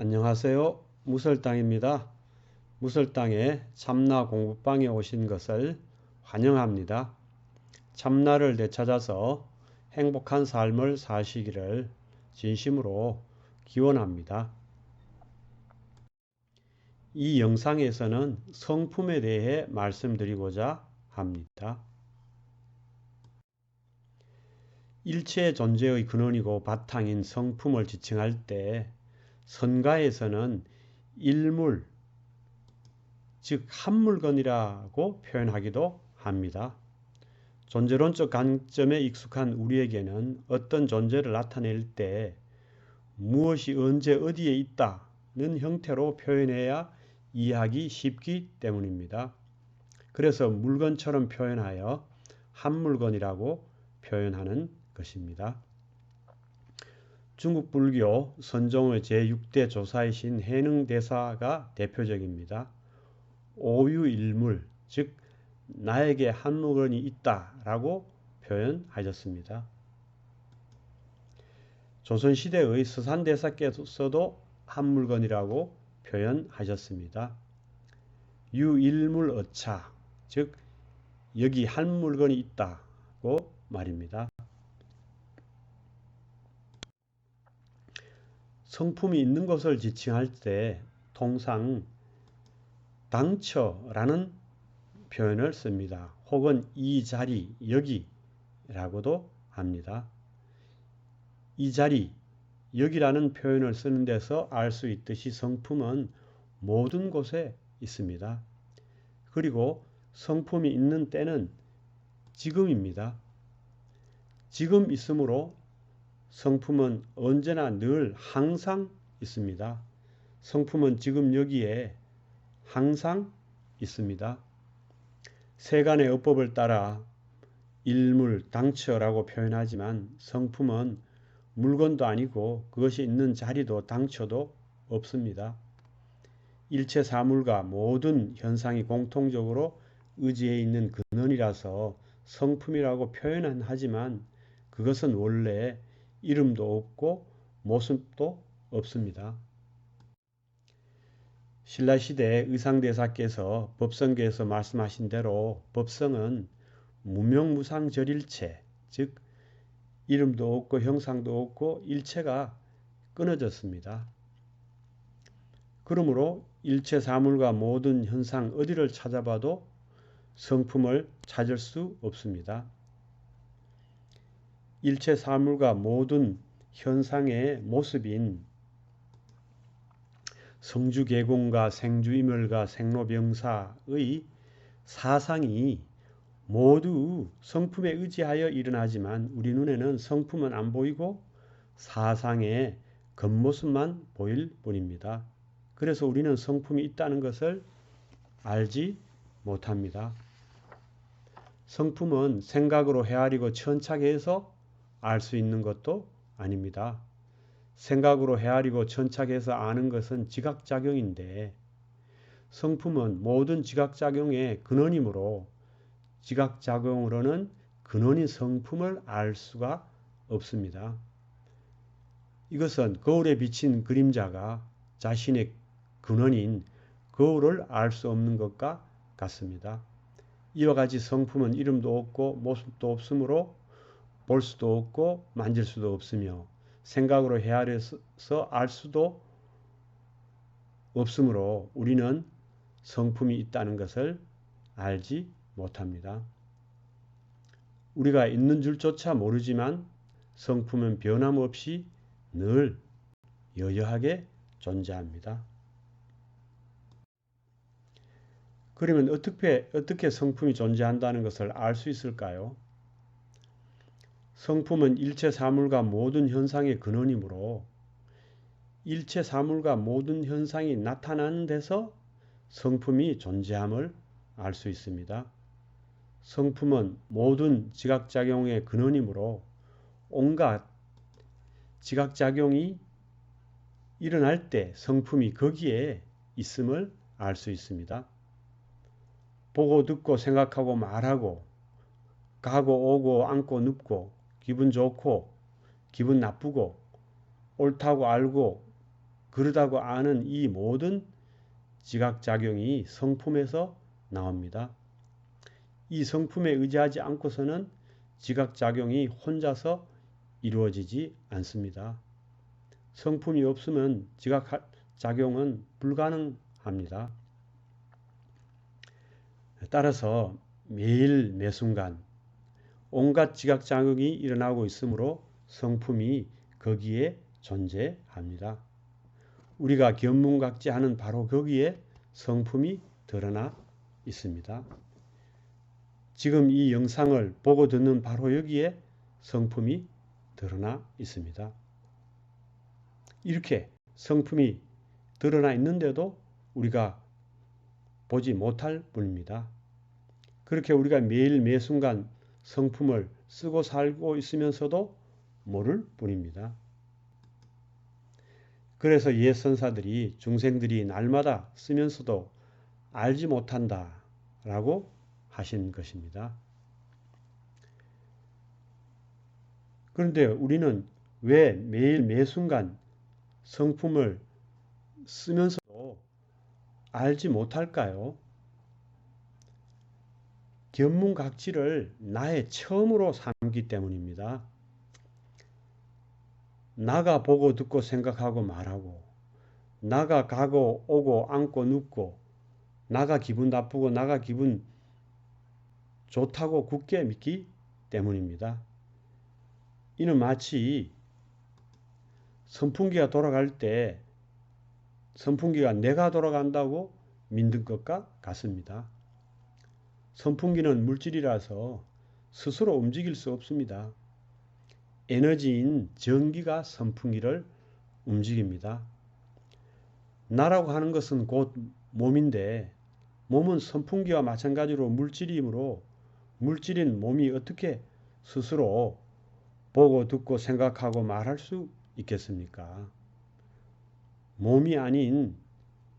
안녕하세요. 무설당입니다. 무설당의 참나 공부방에 오신 것을 환영합니다. 참나를 되찾아서 행복한 삶을 사시기를 진심으로 기원합니다. 이 영상에서는 성품에 대해 말씀드리고자 합니다. 일체 존재의 근원이고 바탕인 성품을 지칭할 때 선가에서는 일물, 즉 한 물건이라고 표현하기도 합니다. 존재론적 관점에 익숙한 우리에게는 어떤 존재를 나타낼 때 무엇이 언제 어디에 있다는 형태로 표현해야 이해하기 쉽기 때문입니다. 그래서 물건처럼 표현하여 한 물건이라고 표현하는 것입니다. 중국 불교 선종의 제6대 조사이신 해능대사가 대표적입니다. 오유일물, 즉 나에게 한 물건이 있다라고 표현하셨습니다. 조선시대의 서산대사께서도 한 물건이라고 표현하셨습니다. 유일물어차, 즉 여기 한 물건이 있다고 말입니다. 성품이 있는 것을 지칭할 때 통상 당처라는 표현을 씁니다. 혹은 이 자리, 여기라고도 합니다. 이 자리, 여기라는 표현을 쓰는 데서 알 수 있듯이 성품은 모든 곳에 있습니다. 그리고 성품이 있는 때는 지금입니다. 지금 있으므로 성품은 언제나 늘 항상 있습니다. 성품은 지금 여기에 항상 있습니다. 세간의 어법을 따라 일물, 당처라고 표현하지만 성품은 물건도 아니고 그것이 있는 자리도 당처도 없습니다. 일체 사물과 모든 현상이 공통적으로 의지해 있는 근원이라서 성품이라고 표현은 하지만 그것은 원래 이름도 없고 모습도 없습니다. 신라시대 의상대사께서 법성계에서 말씀하신 대로 법성은 무명무상절일체, 즉 이름도 없고 형상도 없고 일체가 끊어졌습니다. 그러므로 일체 사물과 모든 현상 어디를 찾아봐도 성품을 찾을 수 없습니다. 일체 사물과 모든 현상의 모습인 성주계공과 생주이멸과 생로병사의 사상이 모두 성품에 의지하여 일어나지만 우리 눈에는 성품은 안 보이고 사상의 겉모습만 보일 뿐입니다. 그래서 우리는 성품이 있다는 것을 알지 못합니다. 성품은 생각으로 헤아리고 천착해서 알 수 있는 것도 아닙니다. 생각으로 헤아리고 천착해서 아는 것은 지각작용인데 성품은 모든 지각작용의 근원이므로 지각작용으로는 근원인 성품을 알 수가 없습니다. 이것은 거울에 비친 그림자가 자신의 근원인 거울을 알 수 없는 것과 같습니다. 이와 같이 성품은 이름도 없고 모습도 없으므로 볼 수도 없고 만질 수도 없으며 생각으로 헤아려서 알 수도 없으므로 우리는 성품이 있다는 것을 알지 못합니다. 우리가 있는 줄조차 모르지만 성품은 변함없이 늘 여여하게 존재합니다. 그러면 어떻게 성품이 존재한다는 것을 알 수 있을까요? 성품은 일체 사물과 모든 현상의 근원이므로 일체 사물과 모든 현상이 나타나는 데서 성품이 존재함을 알 수 있습니다. 성품은 모든 지각작용의 근원이므로 온갖 지각작용이 일어날 때 성품이 거기에 있음을 알 수 있습니다. 보고 듣고 생각하고 말하고 가고 오고 앉고 눕고 기분 좋고 기분 나쁘고 옳다고 알고 그러다고 아는 이 모든 지각작용이 성품에서 나옵니다. 이 성품에 의지하지 않고서는 지각작용이 혼자서 이루어지지 않습니다. 성품이 없으면 지각작용은 불가능합니다. 따라서 매일 매순간 온갖 지각작용이 일어나고 있으므로 성품이 거기에 존재합니다. 우리가 견문각지하는 바로 거기에 성품이 드러나 있습니다. 지금 이 영상을 보고 듣는 바로 여기에 성품이 드러나 있습니다. 이렇게 성품이 드러나 있는데도 우리가 보지 못할 뿐입니다. 그렇게 우리가 매일 매순간 성품을 쓰고 살고 있으면서도 모를 뿐입니다. 그래서 옛 선사들이 중생들이 날마다 쓰면서도 알지 못한다 라고 하신 것입니다. 그런데 우리는 왜 매일 매순간 성품을 쓰면서도 알지 못할까요? 견문각지를 나의 처음으로 삼기 때문입니다. 나가 보고 듣고 생각하고 말하고, 나가 가고 오고 앉고 눕고, 나가 기분 나쁘고 나가 기분 좋다고 굳게 믿기 때문입니다. 이는 마치 선풍기가 돌아갈 때 선풍기가 내가 돌아간다고 믿는 것과 같습니다. 선풍기는 물질이라서 스스로 움직일 수 없습니다. 에너지인 전기가 선풍기를 움직입니다. 나라고 하는 것은 곧 몸인데 몸은 선풍기와 마찬가지로 물질이므로 물질인 몸이 어떻게 스스로 보고 듣고 생각하고 말할 수 있겠습니까? 몸이 아닌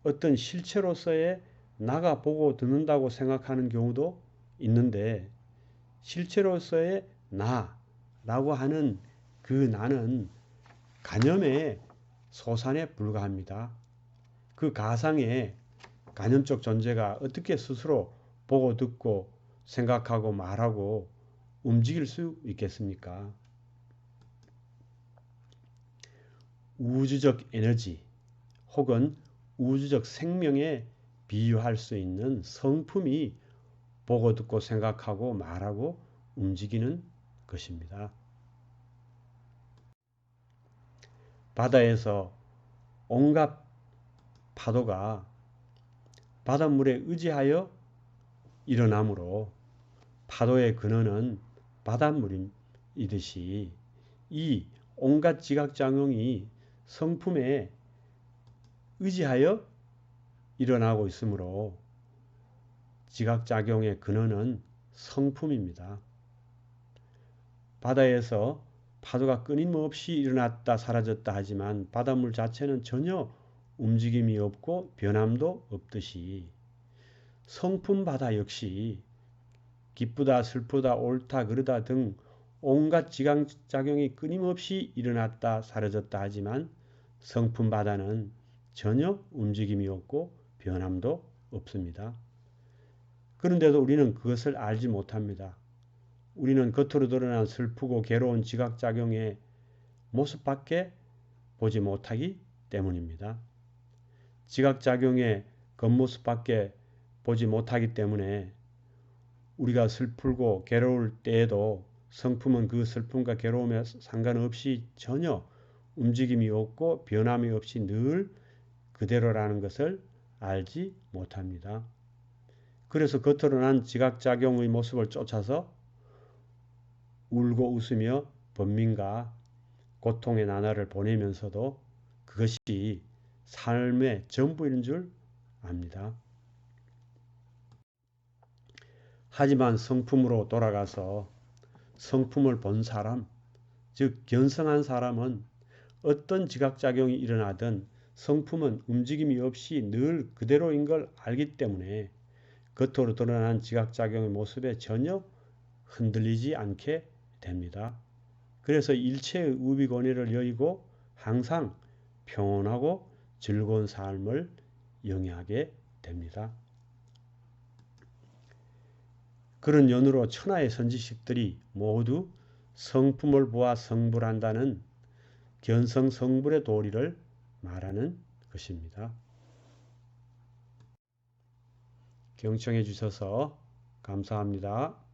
어떤 실체로서의 나가 보고 듣는다고 생각하는 경우도 있는데 실체로서의 나라고 하는 그 나는 가념의 소산에 불과합니다. 그 가상의 가념적 존재가 어떻게 스스로 보고 듣고 생각하고 말하고 움직일 수 있겠습니까? 우주적 에너지 혹은 우주적 생명에 비유할 수 있는 성품이 보고 듣고 생각하고 말하고 움직이는 것입니다. 바다에서 온갖 파도가 바닷물에 의지하여 일어나므로 파도의 근원은 바닷물이듯이 이 온갖 지각작용이 성품에 의지하여 일어나고 있으므로 지각작용의 근원은 성품입니다. 바다에서 파도가 끊임없이 일어났다 사라졌다 하지만 바닷물 자체는 전혀 움직임이 없고 변함도 없듯이 성품 바다 역시 기쁘다 슬프다 옳다 그르다 등 온갖 지각작용이 끊임없이 일어났다 사라졌다 하지만 성품 바다는 전혀 움직임이 없고 변함도 없습니다. 그런데도 우리는 그것을 알지 못합니다. 우리는 겉으로 드러난 슬프고 괴로운 지각작용의 모습밖에 보지 못하기 때문입니다. 지각작용의 겉모습밖에 보지 못하기 때문에 우리가 슬프고 괴로울 때에도 성품은 그 슬픔과 괴로움에 상관없이 전혀 움직임이 없고 변함이 없이 늘 그대로라는 것을 알지 못합니다. 그래서 겉으로 난 지각작용의 모습을 쫓아서 울고 웃으며 번민과 고통의 나날을 보내면서도 그것이 삶의 전부인 줄 압니다. 하지만 성품으로 돌아가서 성품을 본 사람, 즉 견성한 사람은 어떤 지각작용이 일어나든 성품은 움직임이 없이 늘 그대로인 걸 알기 때문에 겉으로 드러난 지각작용의 모습에 전혀 흔들리지 않게 됩니다. 그래서 일체의 우비권위를 여의고 항상 평온하고 즐거운 삶을 영위하게 됩니다. 그런 연으로 천하의 선지식들이 모두 성품을 보아 성불한다는 견성성불의 도리를 말하는 것입니다. 경청해 주셔서 감사합니다.